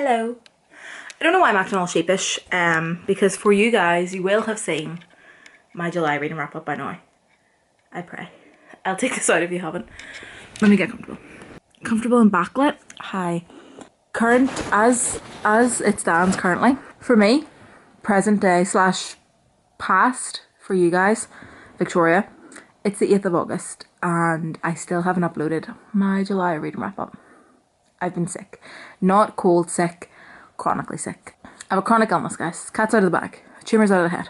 Hello. I don't know why I'm acting all sheepish, because for you guys, you will have seen my July reading wrap up by now. I pray. I'll take this out if you haven't. Let me get comfortable. Comfortable and backlit. Hi. Current, as it stands currently, for me, present day / past for you guys, Victoria, it's the 8th of August and I still haven't uploaded my July reading wrap up. I've been sick. Not cold sick, chronically sick. I have a chronic illness, guys. Cat's out of the bag. Tumour's out of the head.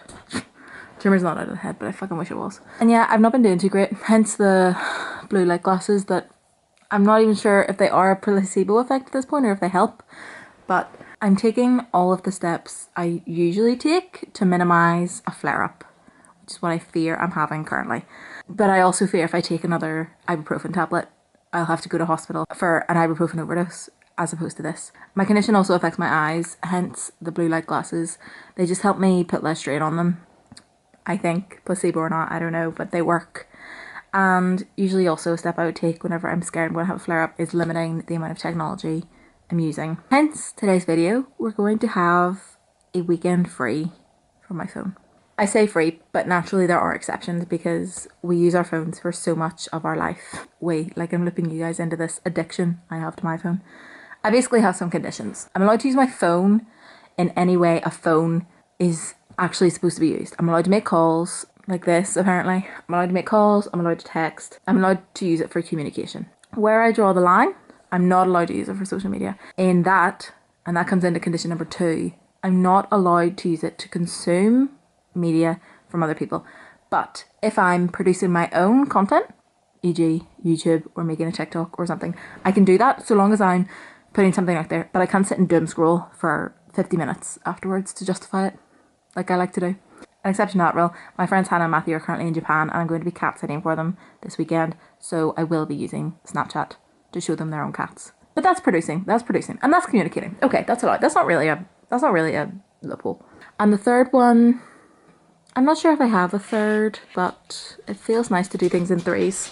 Tumour's not out of the head, but I fucking wish it was. And yeah, I've not been doing too great. Hence the blue light glasses that I'm not even sure if they are a placebo effect at this point or if they help. But I'm taking all of the steps I usually take to minimise a flare-up, which is what I fear I'm having currently. But I also fear if I take another ibuprofen tablet, I'll have to go to hospital for an ibuprofen overdose as opposed to this. My condition also affects my eyes, hence the blue light glasses. They just help me put less strain on them. I think, placebo or not, I don't know, but they work. And usually also a step I would take whenever I'm scared I'm going to have a flare up is limiting the amount of technology I'm using. Hence today's video, we're going to have a weekend free from my phone. I say free, but naturally there are exceptions because we use our phones for so much of our life. I'm looping you guys into this addiction I have to my phone. I basically have some conditions. I'm allowed to use my phone in any way a phone is actually supposed to be used. I'm allowed to make calls like this, apparently. I'm allowed to make calls, I'm allowed to text. I'm allowed to use it for communication. Where I draw the line, I'm not allowed to use it for social media. In that, and that comes into condition number 2, I'm not allowed to use it to consume media from other people. But if I'm producing my own content, e.g. YouTube or making a TikTok or something, I can do that so long as I'm putting something out there. But I can't sit and doom scroll for 50 minutes afterwards to justify it, like I like to do. An exception to that rule, my friends Hannah and Matthew are currently in Japan and I'm going to be cat sitting for them this weekend, so I will be using Snapchat to show them their own cats. But that's producing, and that's communicating. Okay, that's a lot. That's not really a loophole. And the third one, I'm not sure if I have a third, but it feels nice to do things in threes.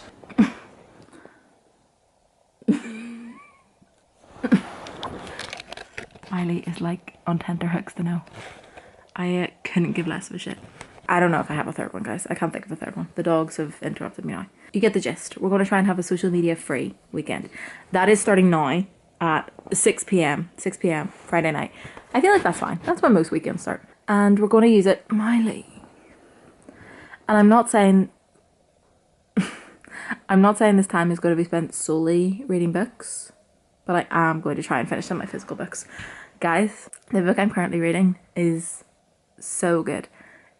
Miley is like on tenterhooks to know. I couldn't give less of a shit. I don't know if I have a third one, guys. I can't think of a third one. The dogs have interrupted me now. You get the gist. We're going to try and have a social media free weekend. That is starting now at 6 p.m. Friday night. I feel like that's fine. That's when most weekends start. And we're going to use it, Miley. And I'm not saying this time is going to be spent solely reading books, but I am going to try and finish some of my physical books. Guys, the book I'm currently reading is so good.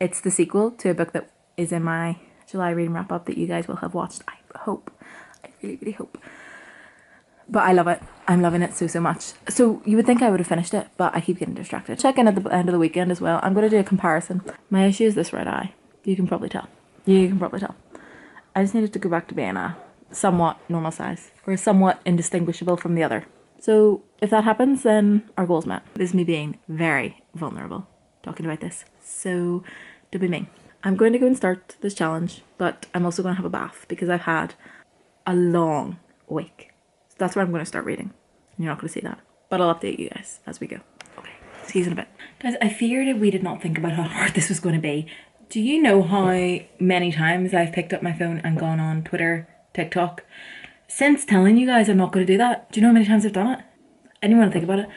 It's the sequel to a book that is in my July reading wrap up that you guys will have watched. I hope. I really, really hope. But I love it. I'm loving it so much. So you would think I would have finished it, but I keep getting distracted. Check in at the end of the weekend as well. I'm going to do a comparison. My issue is this right eye. You can probably tell. I just needed to go back to being a somewhat normal size or somewhat indistinguishable from the other. So if that happens, then our goal's met. This is me being very vulnerable talking about this. So don't be mean. I'm going to go and start this challenge, but I'm also going to have a bath because I've had a long week. So that's where I'm going to start reading. You're not going to see that, but I'll update you guys as we go. Okay, see you in a bit. Guys, I feared we did not think about how hard this was going to be. Do you know how many times I've picked up my phone and gone on Twitter, TikTok, since telling you guys I'm not going to do that? Do you know how many times I've done it? I didn't want to think about it.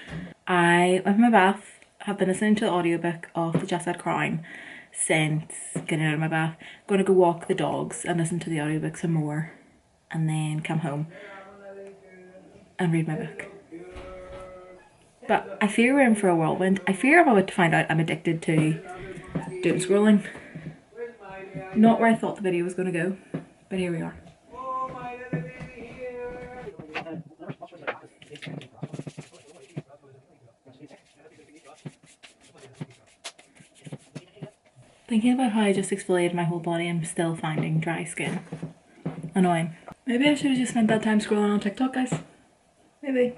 I went for my bath, have been listening to the audiobook of the Jasad crying since getting out of my bath. Going to go walk the dogs and listen to the audiobook some more, and then come home and read my book. But I fear we're in for a whirlwind. I fear I'm about to find out I'm addicted to doom scrolling. Not where I thought the video was going to go, but here we are. Thinking about how I just exfoliated my whole body, I'm still finding dry skin. Annoying. Maybe I should have just spent that time scrolling on TikTok, guys. Maybe.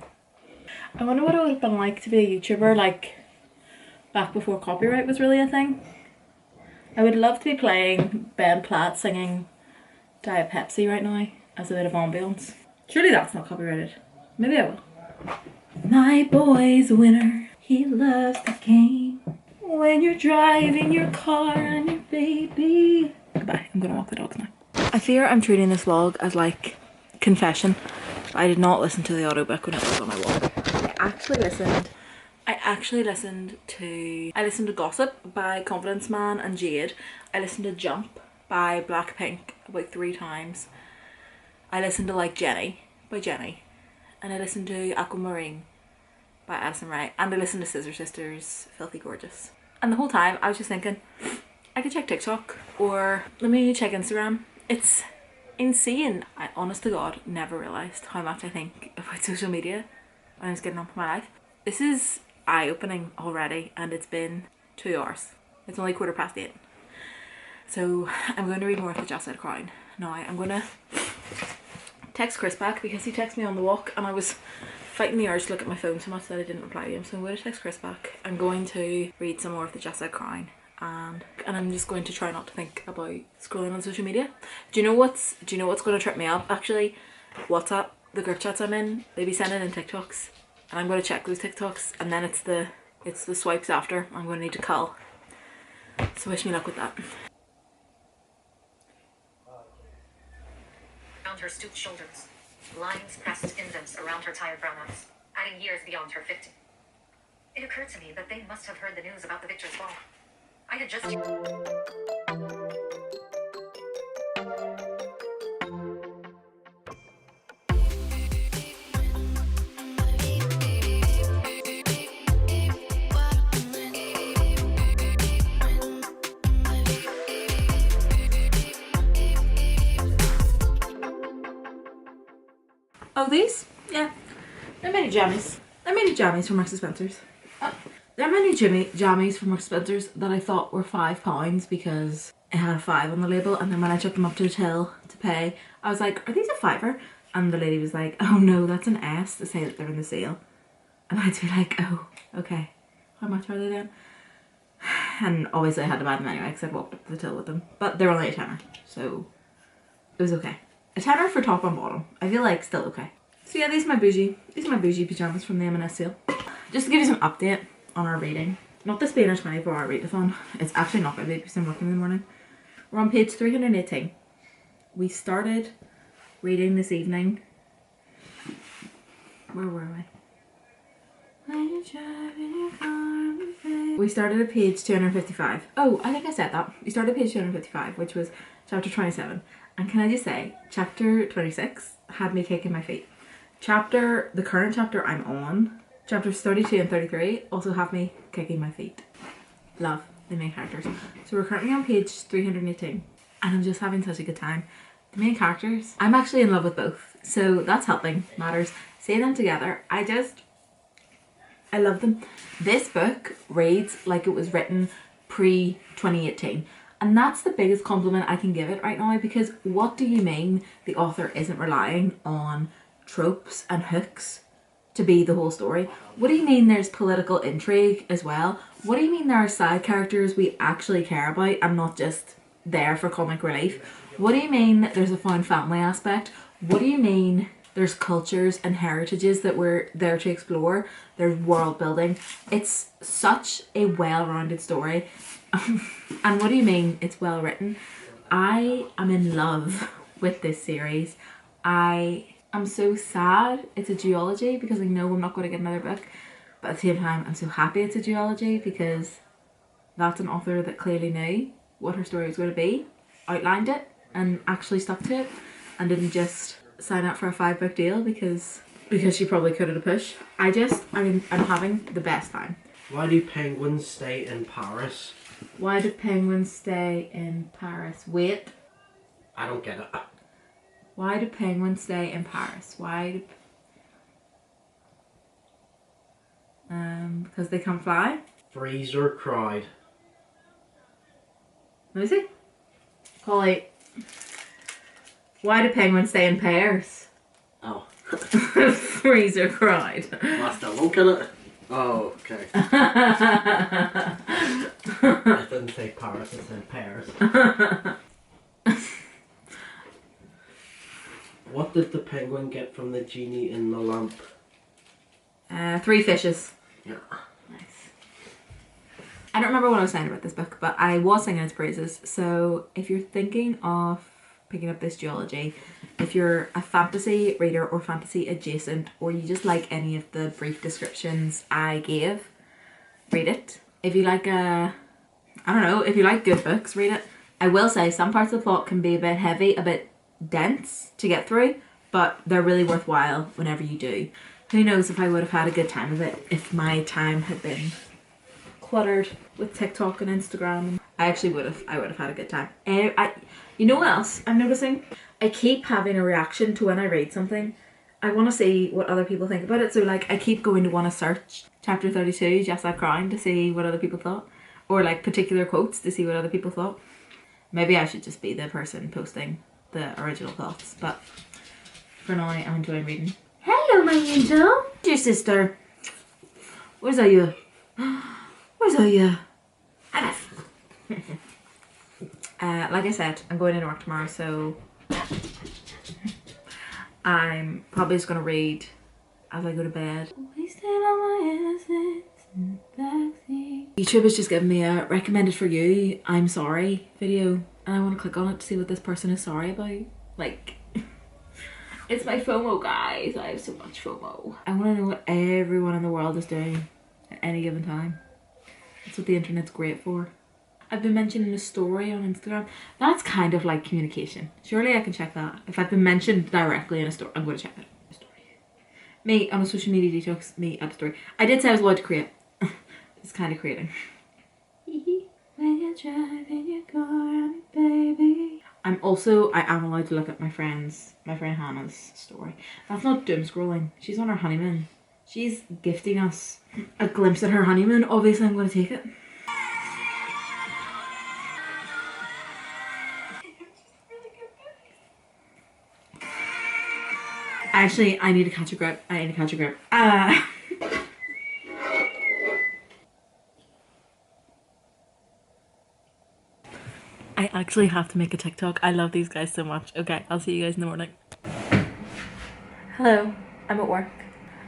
I wonder what it would have been like to be a YouTuber, like, back before copyright was really a thing. I would love to be playing Ben Platt singing Diet Pepsi right now as a bit of ambience. Surely that's not copyrighted. Maybe I will. My boy's a winner. He loves the game. When you're driving your car and your baby. Goodbye. I'm gonna walk the dogs now. I fear I'm treating this vlog as like confession. I did not listen to the audiobook when it was on my walk. I listened to Gossip by Confidence Man and Jade. I listened to Jump by Blackpink about 3 times. I listened to Like Jenny by Jenny. And I listened to Aquamarine by Addison Rae. And I listened to Scissor Sisters, Filthy Gorgeous. And the whole time I was just thinking, I could check TikTok or let me check Instagram. It's insane. I honest to God never realised how much I think about social media when I was getting on with my life. This is eye-opening already and it's been 2 hours. It's only 8:15. So I'm going to read more of the Jasad Crown. Now I'm going to text Chris back because he texted me on the walk and I was fighting the urge to look at my phone so much that I didn't reply to him. So I'm going to text Chris back. I'm going to read some more of the Jasad Crown and I'm just going to try not to think about scrolling on social media. Do you know what's going to trip me up? Actually, WhatsApp, the group chats I'm in, they be sending in TikToks and I'm going to check those TikToks and then it's the swipes after I'm going to need to call. So wish me luck with that. Around her stooped shoulders, lines pressed indents around her tired brown eyes, adding years beyond her 50. It occurred to me that they must have heard the news about the victor's ball. I had just... Oh, these? Yeah. They're mini jammies. They're mini jammies from Marks & Spencer's. They're mini jammies from Marks & Spencer's that I thought were £5 because it had a 5 on the label, and then when I took them up to the till to pay, I was like, are these a £5? And the lady was like, oh no, that's an S to say that they're in the sale. And I had to be like, oh, okay. How much are they then? And obviously I had to buy them anyway because I'd walked up to the till with them. But they're only a tenner, so it was okay. A tenner for top and bottom. I feel like still okay. So yeah, these are my bougie pyjamas from the M&S sale. Just to give you some update on our reading. Not this being a 24-hour readathon. It's actually not going to be because I'm working in the morning. We're on page 318. We started reading this evening. Where were we? We started at page 255. Oh, I think I said that. We started at page 255, which was chapter 27. And can I just say, chapter 26 had me kicking my feet. The current chapter I'm on, chapters 32 and 33 also have me kicking my feet. Love the main characters. So we're currently on page 318 and I'm just having such a good time. The main characters, I'm actually in love with both. So that's helping matters. Seeing them together, I love them. This book reads like it was written pre-2018. And that's the biggest compliment I can give it right now, because what do you mean the author isn't relying on tropes and hooks to be the whole story? What do you mean there's political intrigue as well? What do you mean there are side characters we actually care about and not just there for comic relief? What do you mean there's a found family aspect? What do you mean there's cultures and heritages that we're there to explore? There's world building. It's such a well-rounded story. And what do you mean it's well written? I am in love with this series. I am so sad it's a duology because I know I'm not going to get another book, but at the same time I'm so happy it's a duology because that's an author that clearly knew what her story was going to be, outlined it and actually stuck to it, and didn't just sign up for a 5-book deal because she probably could at a push. I'm having the best time. Why do penguins stay in Paris? Why do penguins stay in Paris? Wait. I don't get it. Why do penguins stay in Paris? Because they can't fly? Freezer cried. Let me see. Holly. Why do penguins stay in pairs? Oh. Freezer cried. That's the look at it. Oh, okay. I didn't say Paris, I said Paris. What did the penguin get from the genie in the lamp? 3 fishes. Yeah. Nice. I don't remember what I was saying about this book, but I was singing its praises. So if you're thinking of picking up this duology, if you're a fantasy reader or fantasy adjacent, or you just like any of the brief descriptions I gave, read it. If you like if you like good books, read it. I will say some parts of the plot can be a bit heavy, a bit dense to get through, but they're really worthwhile whenever you do. Who knows if I would have had a good time of it if my time had been cluttered with TikTok and Instagram. I would have had a good time. You know what else I'm noticing? I keep having a reaction to when I read something. I want to see what other people think about it. So like I keep going to want to search chapter 32, Jasad crying, to see what other people thought. Or like particular quotes to see what other people thought. Maybe I should just be the person posting the original thoughts. But for now I'm enjoying reading. Hello my angel. Dear sister. Where's you? Where's you? Like I said, I'm going into work tomorrow, so I'm probably just gonna read as I go to bed. YouTube has just given me a recommended for you, I'm sorry video, and I want to click on it to see what this person is sorry about. Like, it's my FOMO, guys. I have so much FOMO. I want to know what everyone in the world is doing at any given time. That's what the internet's great for. I've been mentioned in a story on Instagram. That's kind of like communication. Surely I can check that. If I've been mentioned directly in a story, I'm going to check it. Me on a social media detox, me at a story. I did say I was allowed to create. It's kind of creating. When you're driving your car, baby. I am allowed to look at my friend Hannah's story. That's not doom scrolling. She's on her honeymoon. She's gifting us a glimpse at her honeymoon. Obviously I'm going to take it. Actually, I need to catch a grip. I actually have to make a TikTok. I love these guys so much. Okay, I'll see you guys in the morning. Hello, I'm at work.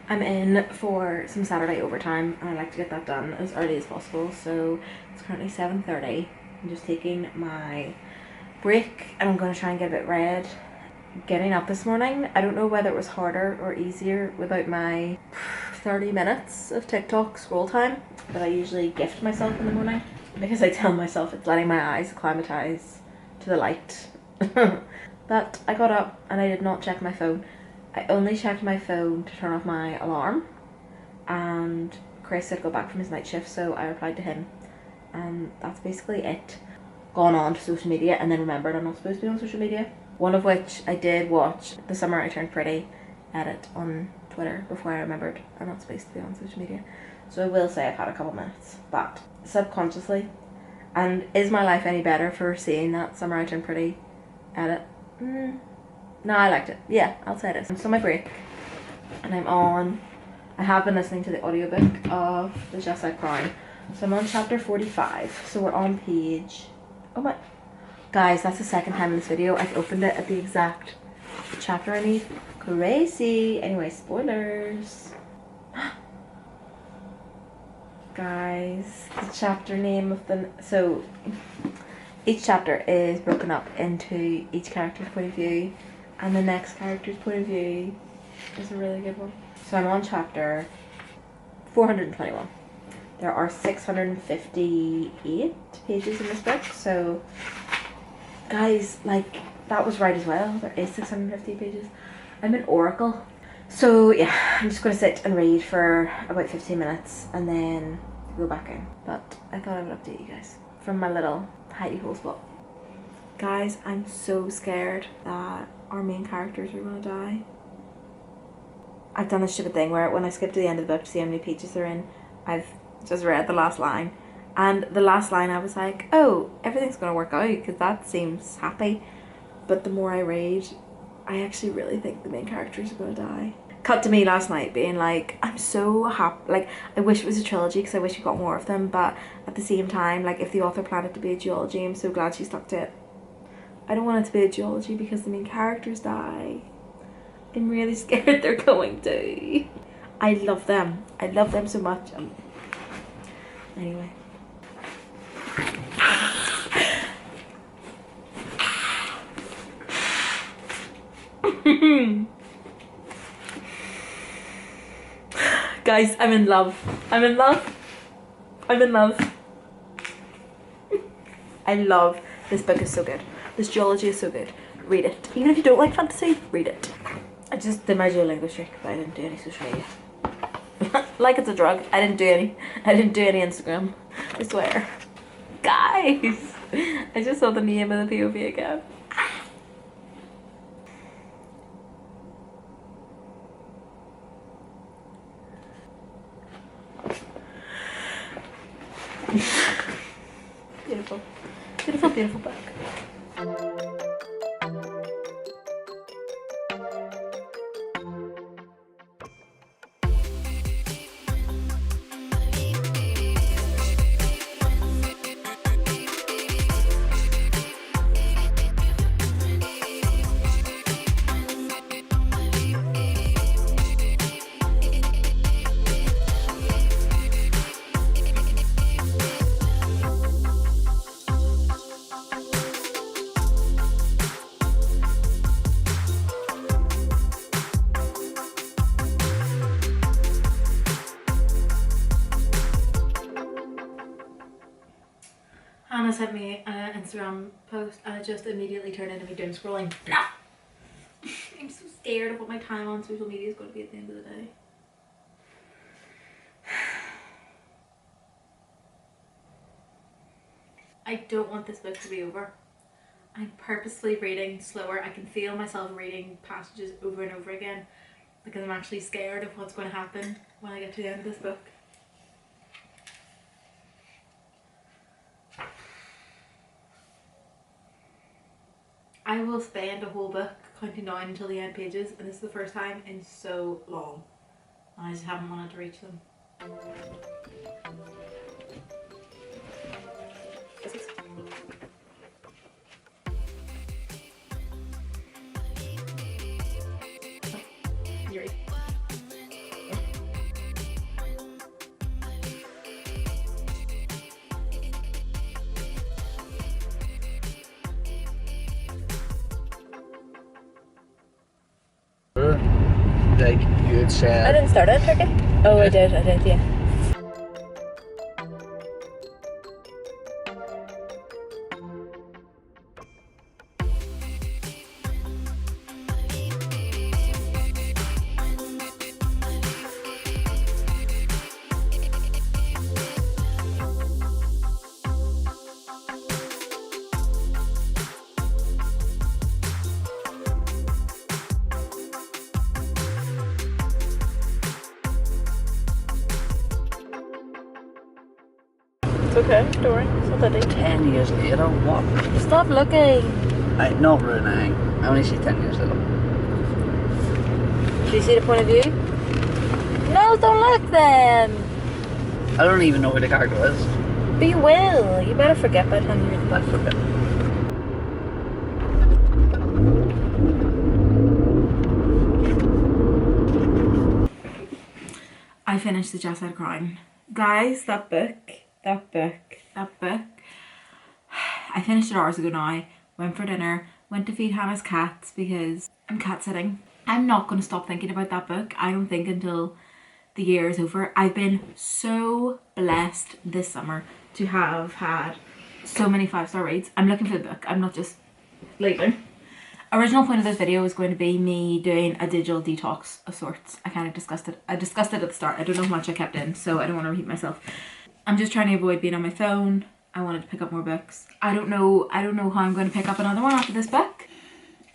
I'm in for some Saturday overtime and I like to get that done as early as possible. So it's currently 7:30. I'm just taking my break and I'm going to try and get a bit read. Getting up this morning, I don't know whether it was harder or easier without my 30 minutes of TikTok scroll time that I usually gift myself in the morning, because I tell myself it's letting my eyes acclimatize to the light. But I got up and I did not check my phone. I only checked my phone to turn off my alarm, and Chris had got back from his night shift, so I replied to him, and that's basically it. Gone on to social media and then remembered I'm not supposed to be on social media. One of which I did watch The Summer I Turned Pretty edit on Twitter before I remembered I'm not supposed to be on social media. So I will say I've had a couple minutes, but subconsciously. And is my life any better for seeing that Summer I Turned Pretty edit? No, I liked it. Yeah, I'll say this. I'm still on my break and I have been listening to the audiobook of the Jasad Crown. So I'm on chapter 45. So we're on page... Oh my... Guys, that's the second time in this video I've opened it at the exact chapter I need. Crazy. Anyway, spoilers. Guys, the chapter name of the... So, each chapter is broken up into each character's point of view, and the next character's point of view is a really good one. So I'm on chapter 421. There are 658 pages in this book, so... Guys, like, that was right as well. There is 650 pages. I'm an oracle. So yeah, I'm just going to sit and read for about 15 minutes and then go back in. But I thought I would update you guys from my little hidey hole spot. Guys, I'm so scared that our main characters are going to die. I've done this stupid thing where when I skip to the end of the book to see how many pages they're in, I've just read the last line. And the last line I was like, oh, everything's going to work out because that seems happy. But the more I read, I actually really think the main characters are going to die. Cut to me last night being like, I'm so happy. Like, I wish it was a trilogy because I wish we got more of them. But at the same time, like, if the author planned it to be a duology, I'm so glad she stuck to it. I don't want it to be a duology because the main characters die. I'm really scared they're going to. I love them. I love them so much. Anyway. Guys, I'm in love. I'm in love. I'm in love. I love this book. Is so good. This duology is so good. Read it. Even if you don't like fantasy, read it. I just did my Duolingo streak, but I didn't do any social media. Like it's a drug. I didn't do any Instagram. I swear. Guys, I just saw the name of the POV again. Beautiful. Beautiful, beautiful book. Hannah sent me an Instagram post and it just immediately turned into me doom scrolling. No! I'm so scared of what my time on social media is going to be at the end of the day. I don't want this book to be over. I'm purposefully reading slower. I can feel myself reading passages over and over again because I'm actually scared of what's going to happen when I get to the end of this book. I will spend a whole book counting down until the end pages, and this is the first time in so long. And I just haven't wanted to reach them. You're right. Like you had said. I didn't start it, Turkey. Oh, I did, yeah. It's okay, don't worry. It's not that deep. 10 years later, what? Stop looking. Not really. I only see 10 years later. Do you see the point of view? No, don't look then. I don't even know who the character is. But you will. You better forget by the time you read the book. I forget. I finished the Jasad Crown. Guys, that book. I finished it hours ago now. Went for dinner. Went to feed Hannah's cats because I'm cat sitting. I'm not going to stop thinking about that book. I don't think until the year is over. I've been so blessed this summer to have had so many 5-star reads. I'm looking for the book. I'm not just leaving. Original point of this video was going to be me doing a digital detox of sorts. I kind of discussed it. I discussed it at the start. I don't know how much I kept in, so I don't want to repeat myself. I'm just trying to avoid being on my phone. I wanted to pick up more books. I don't know how I'm going to pick up another one after this book.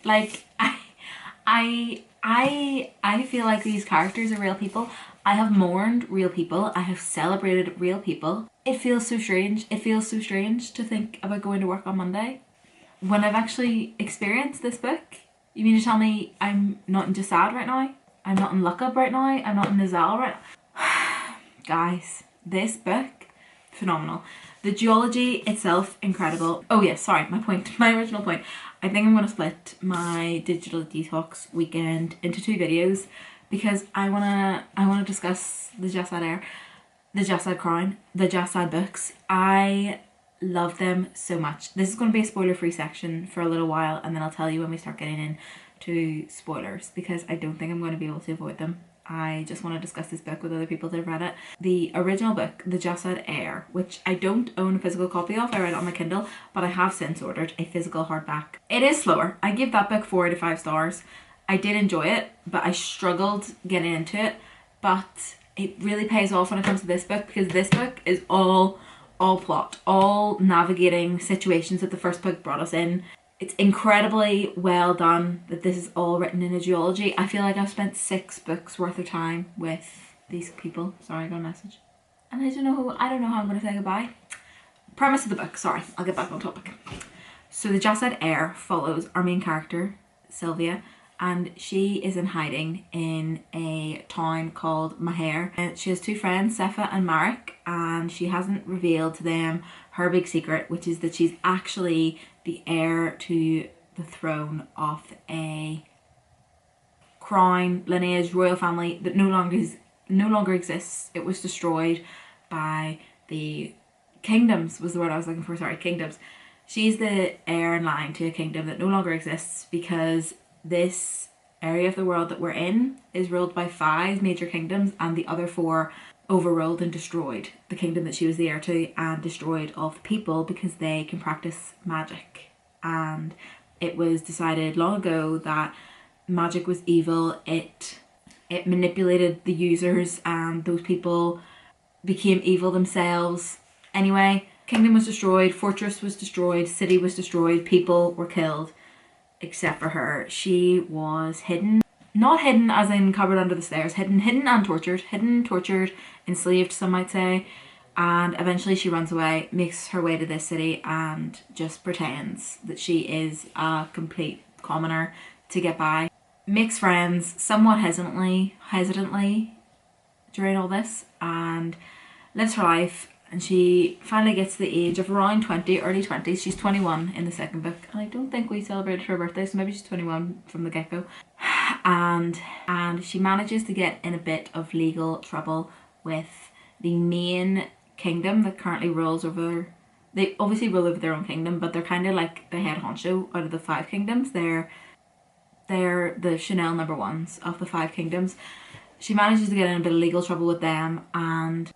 Like, I feel like these characters are real people. I have mourned real people. I have celebrated real people. It feels so strange. It feels so strange to think about going to work on Monday when I've actually experienced this book. You mean to tell me I'm not in Jasad right now? I'm not in Lookup right now? I'm not in Nizahl right now? Guys, this book, phenomenal. The duology itself, incredible. Oh yes, sorry, my original point. I think I'm going to split my digital detox weekend into 2 videos because I wanna discuss the Jasad Air, the Jasad Crown, the Jasad books. I love them so much. This is going to be a spoiler-free section for a little while, and then I'll tell you when we start getting into spoilers, because I don't think I'm going to be able to avoid them. I just want to discuss this book with other people that have read it. The original book, The Jasad Air, which I don't own a physical copy of, I read it on my Kindle, but I have since ordered a physical hardback. It is slower. I give that book 4 out of 5 stars. I did enjoy it, but I struggled getting into it. But it really pays off when it comes to this book, because this book is all plot, all navigating situations that the first book brought us in. It's incredibly well done that this is all written in a duology. I feel like I've spent 6 books worth of time with these people. Sorry, I got a message. And I don't know how I'm going to say goodbye. Premise of the book, sorry, I'll get back on topic. So the Jasad Air follows our main character, Sylvia, and she is in hiding in a town called Maher. And she has 2 friends, Sefa and Marek, and she hasn't revealed to them her big secret, which is that she's actually the heir to the throne of a crown, lineage, royal family that no longer exists. It was destroyed by the kingdoms, was the word I was looking for, sorry, kingdoms. She's the heir in line to a kingdom that no longer exists, because this area of the world that we're in is ruled by 5 major kingdoms, and the other 4 overruled and destroyed the kingdom that she was the heir to, and destroyed all the people because they can practice magic. And it was decided long ago that magic was evil. It manipulated the users, and those people became evil themselves. Anyway, kingdom was destroyed, fortress was destroyed, city was destroyed, people were killed, except for her. She was hidden. Not hidden as in covered under the stairs, hidden and tortured. Hidden, tortured, enslaved, some might say. And eventually she runs away, makes her way to this city, and just pretends that she is a complete commoner to get by. Makes friends somewhat hesitantly during all this, and lives her life. And she finally gets to the age of around 20, early 20s. She's 21 in the second book. And I don't think we celebrated her birthday, so maybe she's 21 from the get-go. And she manages to get in a bit of legal trouble with the main kingdom that currently rules over... They obviously rule over their own kingdom, but they're kind of like the head honcho out of the 5 kingdoms. They're the Chanel number 1s of the 5 kingdoms. She manages to get in a bit of legal trouble with them, and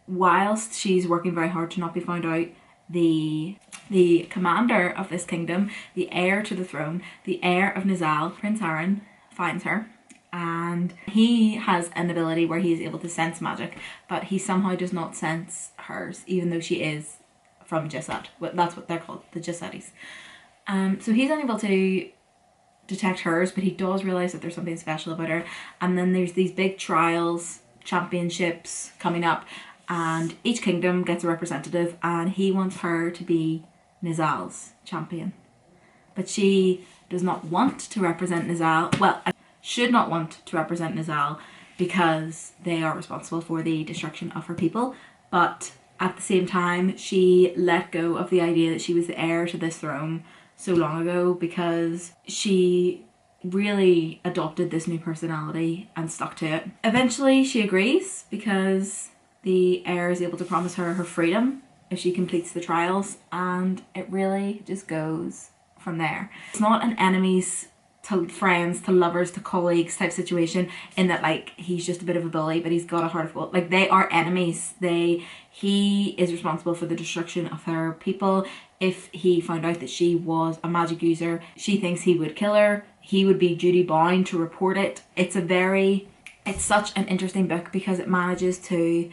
whilst she's working very hard to not be found out, the commander of this kingdom, the heir to the throne, the heir of Nizahl, Prince Arin, finds her, and he has an ability where he is able to sense magic, but he somehow does not sense hers, even though she is from Jasad. That's what they're called, the Jasadis. So he's unable to detect hers, but he does realise that there's something special about her. And then there's these big trials, championships coming up, and each kingdom gets a representative, and he wants her to be Nizahl's champion. But she does not want to represent Nizahl. Well, should not want to represent Nizahl, because they are responsible for the destruction of her people. But at the same time, she let go of the idea that she was the heir to this throne so long ago, because she really adopted this new personality and stuck to it. Eventually she agrees, because the heir is able to promise her freedom if she completes the trials, and it really just goes from there. It's not an enemies to friends to lovers to colleagues type situation, in that like he's just a bit of a bully, but he's got a heart of gold. Like, they are enemies. He is responsible for the destruction of her people. If he found out that she was a magic user, she thinks he would kill her. He would be duty bound to report it. It's such an interesting book, because it manages to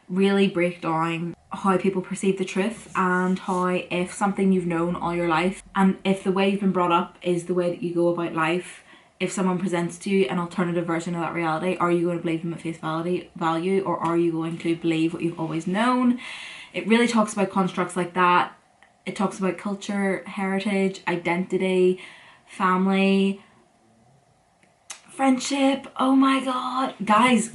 really break down how people perceive the truth, and how if something you've known all your life, and if the way you've been brought up is the way that you go about life, if someone presents to you an alternative version of that reality, are you going to believe them at face value, or are you going to believe what you've always known? It really talks about constructs like that. It talks about culture, heritage, identity, family, friendship. Oh my god. Guys,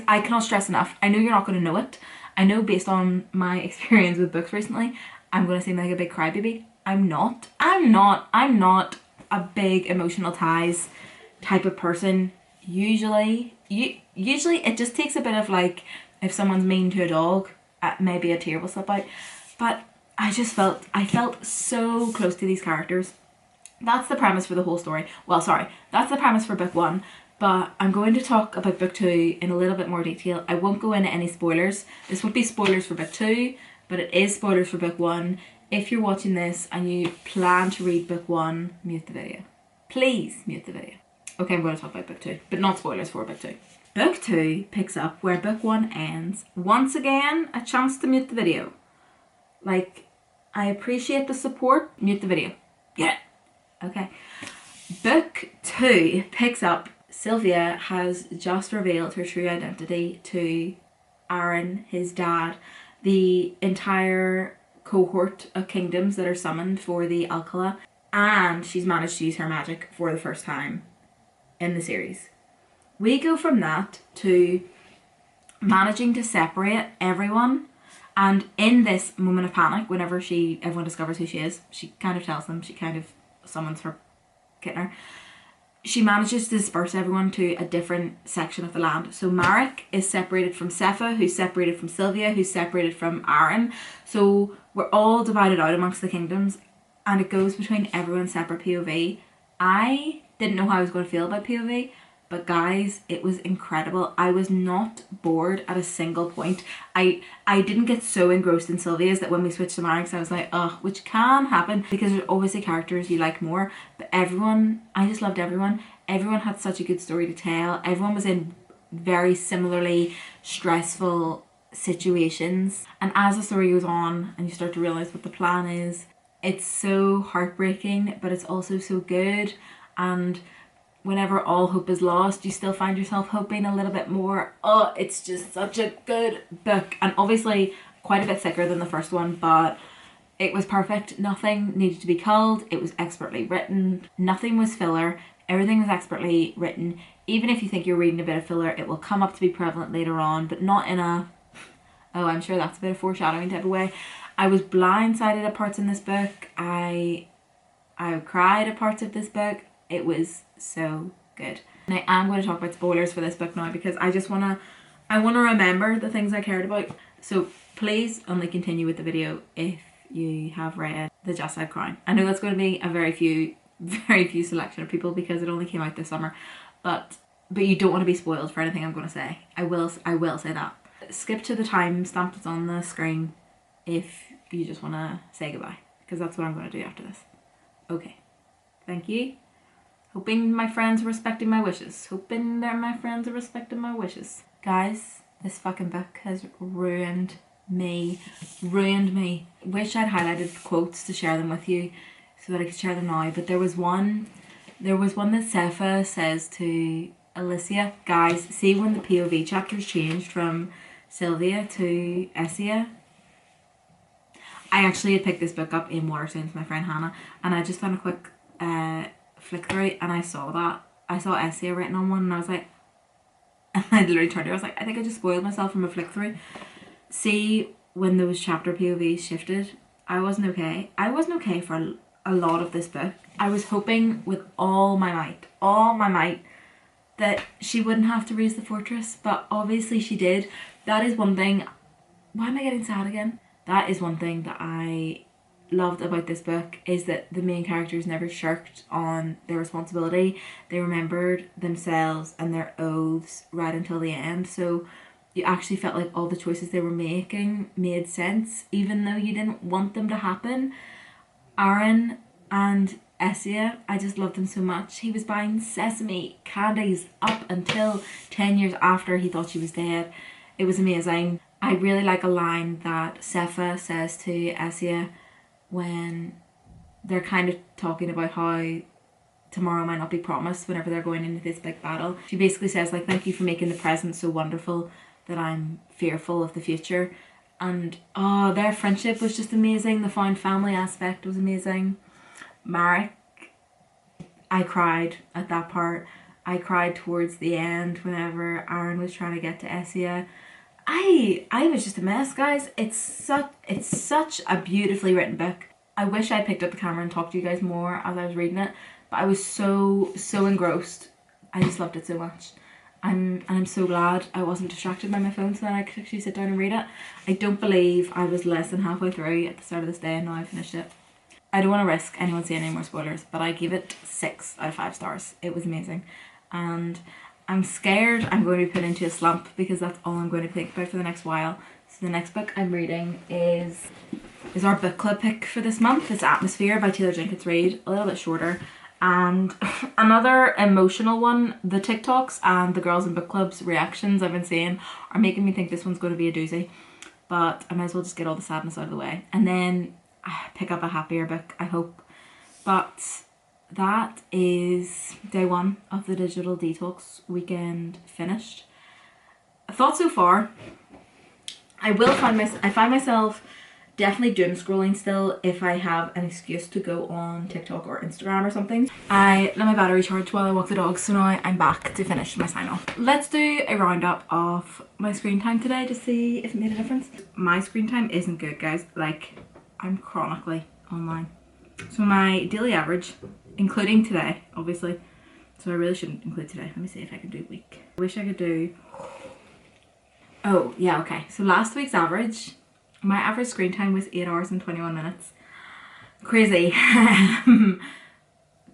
I cannot stress enough. I know you're not going to know it. I know based on my experience with books recently, I'm going to seem like a big crybaby. I'm not a big emotional ties type of person. Usually it just takes a bit of like, if someone's mean to a dog, maybe a tear will slip out. But I felt so close to these characters. That's the premise for the whole story. Well, sorry, that's the premise for book 1. But I'm going to talk about book 2 in a little bit more detail. I won't go into any spoilers. This would be spoilers for book 2, but it is spoilers for book 1. If you're watching this and you plan to read book 1, mute the video. Please mute the video. Okay, I'm going to talk about book 2, but not spoilers for book 2. Book 2 picks up where book 1 ends. Once again, a chance to mute the video. Like, I appreciate the support. Mute the video. Yeah. Okay. Book 2 picks up. Sylvia has just revealed her true identity to Arin, his dad, the entire cohort of kingdoms that are summoned for the Alcala, and she's managed to use her magic for the first time in the series. We go from that to managing to separate everyone, and in this moment of panic, whenever everyone discovers who she is, she kind of tells them, she kind of summons her kitten. She manages to disperse everyone to a different section of the land. So Marek is separated from Sepha, who's separated from Sylvia, who's separated from Arin. So we're all divided out amongst the kingdoms, and it goes between everyone's separate POV. I didn't know how I was going to feel about POV, but guys, it was incredible. I was not bored at a single point. I didn't get so engrossed in Sylvia's that when we switched to Marek's, I was like, oh, which can happen because there's obviously characters you like more. But everyone, I just loved everyone. Everyone had such a good story to tell. Everyone was in very similarly stressful situations. And as the story goes on and you start to realise what the plan is, it's so heartbreaking, but it's also so good. And whenever all hope is lost, you still find yourself hoping a little bit more. Oh, it's just such a good book. And obviously quite a bit thicker than the first one, but it was perfect. Nothing needed to be culled. It was expertly written. Nothing was filler. Everything was expertly written. Even if you think you're reading a bit of filler, it will come up to be prevalent later on, but not in a, oh, I'm sure that's a bit of foreshadowing type of way. I was blindsided at parts in this book. I cried at parts of this book. It was so good. And I am going to talk about spoilers for this book now because I want to remember the things I cared about. So please only continue with the video if you have read the Jasad Crown. I know that's going to be a very few selection of people because it only came out this summer, but you don't want to be spoiled for anything I'm going to say. I will say that. Skip to the timestamp that's on the screen if you just want to say goodbye, because that's what I'm going to do after this. Okay, thank you. Hoping my friends are respecting my wishes. Hoping that my friends are respecting my wishes. Guys, this fucking book has ruined me. Wish I'd highlighted quotes to share them with you so that I could share them now. But there was one that Sepha says to Essiya. Guys, see when the POV chapters changed from Sylvia to Essiya? I actually had picked this book up in Waterstones with my friend Hannah, and I just done a quick flick through and I saw that. I saw Essiya written on one and I was like, and I literally turned to her, I was like, I think I just spoiled myself from a flick through. See, when those chapter POVs shifted, I wasn't okay. I wasn't okay for a lot of this book. I was hoping with all my might, that she wouldn't have to raise the fortress, but obviously she did. That is one thing. Why am I getting sad again? That is one thing that I loved about this book, is that the main characters never shirked on their responsibility. They remembered themselves and their oaths right until the end. So you actually felt like all the choices they were making made sense, even though you didn't want them to happen. Arin and Essiya, I just loved him so much. He was buying sesame candies up until 10 years after he thought she was dead. It was amazing. I really like a line that Sepha says to Essiya when they're kind of talking about how tomorrow might not be promised whenever they're going into this big battle. She basically says, like, thank you for making the present so wonderful that I'm fearful of the future. And oh, their friendship was just amazing. The found family aspect was amazing. Marek, I cried at that part. I cried towards the end whenever Arin was trying to get to Essiya. I was just a mess, guys. It's such a beautifully written book. I wish I picked up the camera and talked to you guys more as I was reading it, but I was so engrossed I just loved it so much. And I'm so glad I wasn't distracted by my phone so that I could actually sit down and read it. I don't believe I was less than halfway through at the start of this day and now I finished it. I don't want to risk anyone seeing any more spoilers, but I gave it 6 out of 5 stars. It was amazing. And I'm scared I'm going to be put into a slump because that's all I'm going to think about for the next while. So the next book I'm reading is our book club pick for this month. It's Atmosphere by Taylor Jenkins Reid, a little bit shorter. And another emotional one, the TikToks and the girls in book clubs reactions I've been seeing are making me think this one's going to be a doozy. But I might as well just get all the sadness out of the way. And then pick up a happier book, I hope. But that is day 1 of the digital detox weekend finished. Thoughts so far, I find myself definitely doom scrolling still if I have an excuse to go on TikTok or Instagram or something. I let my battery charge while I walk the dogs, so now I'm back to finish my sign off. Let's do a roundup of my screen time today to see if it made a difference. My screen time isn't good, guys. Like, I'm chronically online. So my daily average, including today, obviously, so I really shouldn't include today. Let me see if I can do week. I wish I could do, oh yeah, okay. So last week's average, my average screen time was 8 hours and 21 minutes. Crazy.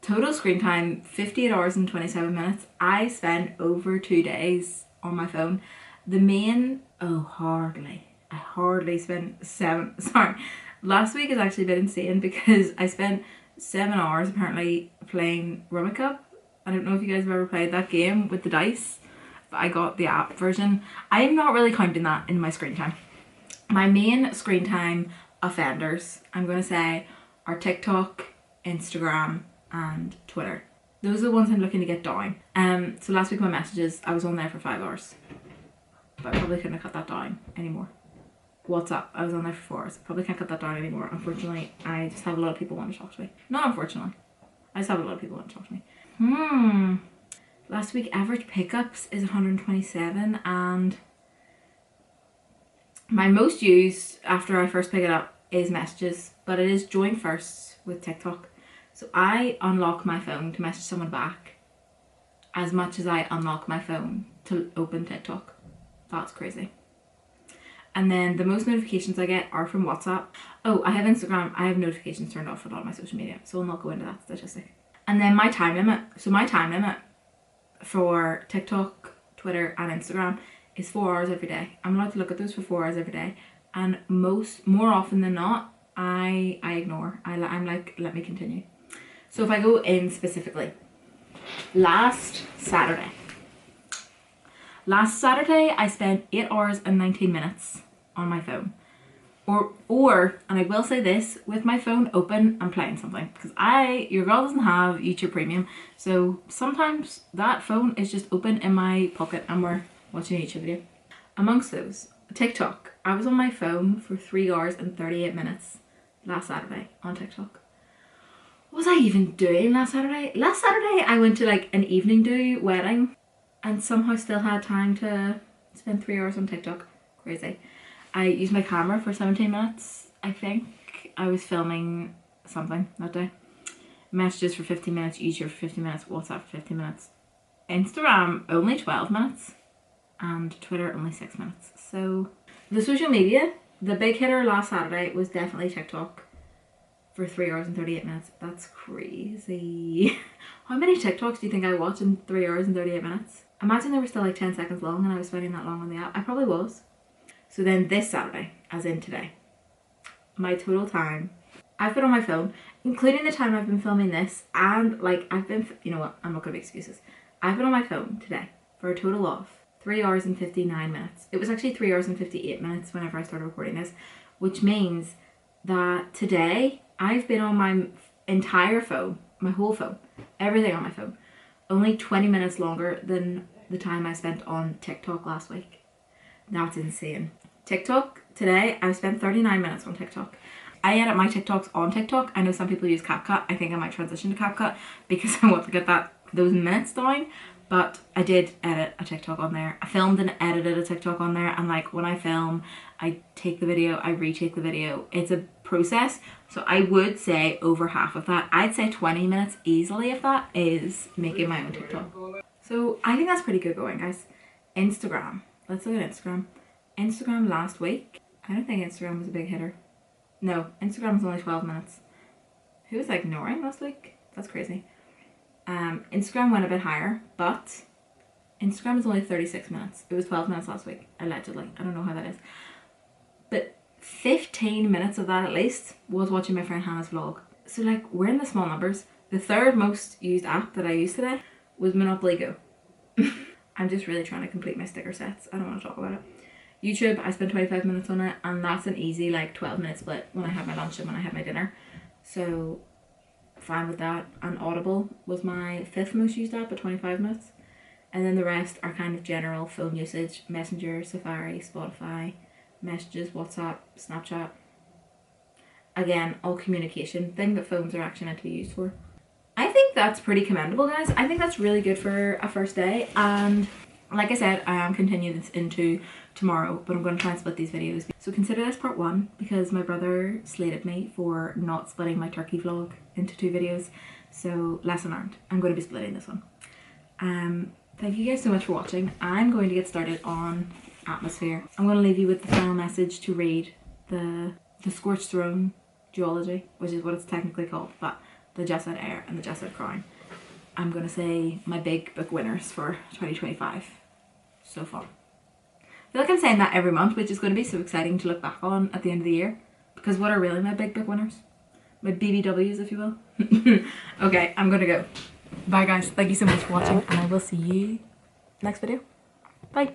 Total screen time, 58 hours and 27 minutes. I spent over 2 days on my phone. The main, I hardly spent 7, sorry. Last week has actually been insane because I spent 7 hours apparently playing Rummy Cup. I don't know if you guys have ever played that game with the dice, but I got the app version. I'm not really counting that in my screen time. My main screen time offenders, I'm going to say, are TikTok, Instagram and Twitter. Those are the ones I'm looking to get down. So last week my messages, I was on there for 5 hours. But I probably couldn't have cut that down anymore. WhatsApp, I was on there for 4 hours. Probably can't cut that down anymore. Unfortunately, I just have a lot of people want to talk to me. Not unfortunately. I just have a lot of people want to talk to me. Last week average pickups is 127 and my most used after I first pick it up is messages, but it is joint first with TikTok. So I unlock my phone to message someone back as much as I unlock my phone to open TikTok. That's crazy. And then the most notifications I get are from WhatsApp. Oh, I have Instagram. I have notifications turned off for a lot of my social media, so I'll not go into that statistic. And then my time limit. So my time limit for TikTok, Twitter and Instagram is 4 hours every day. I'm allowed to look at those for 4 hours every day. And more often than not, I ignore. I'm like, let me continue. So if I go in specifically, last Saturday I spent 8 hours and 19 minutes on my phone. Or, and I will say this, with my phone open and playing something. Because your girl doesn't have YouTube Premium. So sometimes that phone is just open in my pocket and we're watching a YouTube video. Amongst those, TikTok. I was on my phone for 3 hours and 38 minutes last Saturday on TikTok. What was I even doing last Saturday? Last Saturday I went to like an evening do wedding and somehow still had time to spend 3 hours on TikTok. Crazy. I used my camera for 17 minutes, I think. I was filming something that day. Messages for 15 minutes, YouTube for 15 minutes, WhatsApp for 15 minutes. Instagram only 12 minutes and Twitter only 6 minutes. So the social media, the big hitter last Saturday was definitely TikTok for 3 hours and 38 minutes. That's crazy. How many TikToks do you think I watched in 3 hours and 38 minutes? Imagine they were still like 10 seconds long and I was spending that long on the app. I probably was. So then this Saturday, as in today, my total time I've been on my phone, including the time I've been filming this, and like you know what, I'm not gonna make excuses. I've been on my phone today for a total of 3 hours and 59 minutes. It was actually 3 hours and 58 minutes whenever I started recording this, which means that today I've been on my entire phone, my whole phone, everything on my phone, only 20 minutes longer than the time I spent on TikTok last week. That's insane. TikTok, today I've spent 39 minutes on TikTok. I edit my TikToks on TikTok. I know some people use CapCut. I think I might transition to CapCut because I want to get those minutes down. But I did edit a TikTok on there. I filmed and edited a TikTok on there. And like when I film, I take the video, I retake the video. It's a process. So I would say over half of that, I'd say 20 minutes easily of that is making my own TikTok. So I think that's pretty good going, guys. Instagram. Let's look at Instagram. Instagram last week. I don't think Instagram was a big hitter. No, Instagram was only 12 minutes. Who was I ignoring last week? That's crazy. Instagram went a bit higher, but Instagram is only 36 minutes. It was 12 minutes last week, allegedly. I don't know how that is. But 15 minutes of that at least was watching my friend Hannah's vlog. So like, we're in the small numbers. The third most used app that I used today was Monopoly Go. I'm just really trying to complete my sticker sets. I don't want to talk about it. YouTube, I spent 25 minutes on it, and that's an easy like 12-minute split when I have my lunch and when I have my dinner. So fine with that. And Audible was my 5th most used app at 25 minutes. And then the rest are kind of general phone usage: Messenger, Safari, Spotify, Messages, WhatsApp, Snapchat. Again, all communication thing that phones are actually meant to be used for. I think that's pretty commendable, guys. I think that's really good for a first day. And like I said, I am continuing this into tomorrow, but I'm going to try and split these videos. So consider this part 1, because my brother slated me for not splitting my turkey vlog into 2 videos. So lesson learned. I'm going to be splitting this one. Thank you guys so much for watching. I'm going to get started on atmosphere. I'm going to leave you with the final message to read the Scorched Throne duology, which is what it's technically called, but the Jasad Air and the Jasad Crown. I'm going to say my big book winners for 2025 so far. I feel like I'm saying that every month, which is going to be so exciting to look back on at the end of the year, because what are really my big book winners? My BBWs, if you will. Okay, I'm going to go. Bye guys, thank you so much for watching, and I will see you next video. Bye.